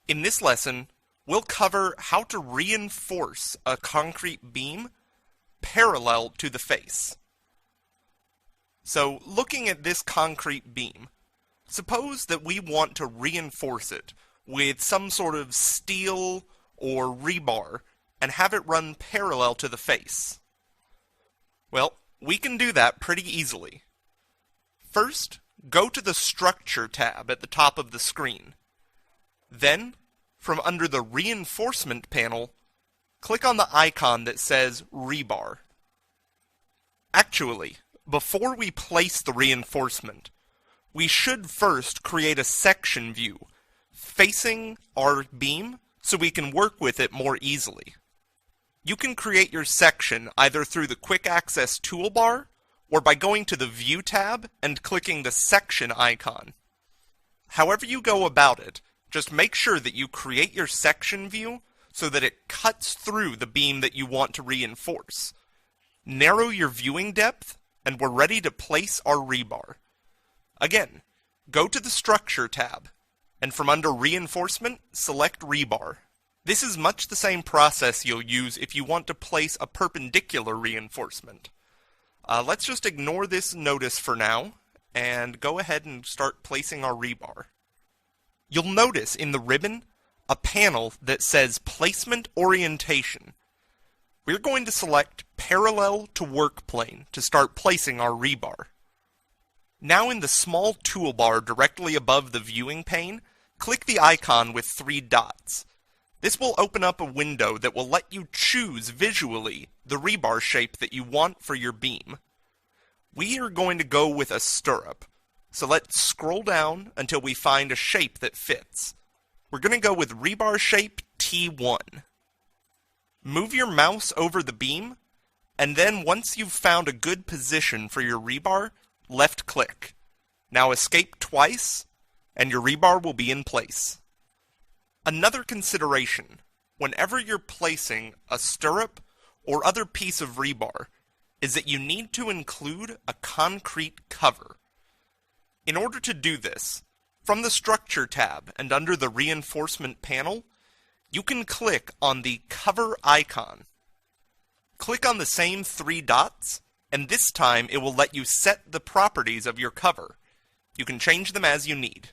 In this lesson, we'll cover how to reinforce a concrete beam parallel to the face. So, looking at this concrete beam, suppose that we want to reinforce it with some sort of steel or rebar and have it run parallel to the face. Well, we can do that pretty easily. First, go to the Structure tab at the top of the screen. Then, from under the Reinforcement panel, click on the icon that says Rebar. Actually, before we place the reinforcement, we should first create a section view facing our beam so we can work with it more easily. You can create your section either through the Quick Access toolbar or by going to the View tab and clicking the Section icon. However you go about it, just make sure that you create your section view so that it cuts through the beam that you want to reinforce. Narrow your viewing depth, and we're ready to place our rebar. Again, go to the Structure tab, and from under Reinforcement, select Rebar. This is much the same process you'll use if you want to place a perpendicular reinforcement. Let's just ignore this notice for now, and go ahead and start placing our rebar. You'll notice in the ribbon a panel that says Placement Orientation. We're going to select Parallel to Work Plane to start placing our rebar. Now in the small toolbar directly above the viewing pane, click the icon with 3 dots. This will open up a window that will let you choose visually the rebar shape that you want for your beam. We are going to go with a stirrup, so let's scroll down until we find a shape that fits. We're going to go with rebar shape T1. Move your mouse over the beam, and then once you've found a good position for your rebar, left click. Now escape twice, and your rebar will be in place. Another consideration, whenever you're placing a stirrup or other piece of rebar, is that you need to include a concrete cover. In order to do this, from the Structure tab and under the Reinforcement panel, you can click on the Cover icon. Click on the same 3 dots, and this time it will let you set the properties of your cover. You can change them as you need.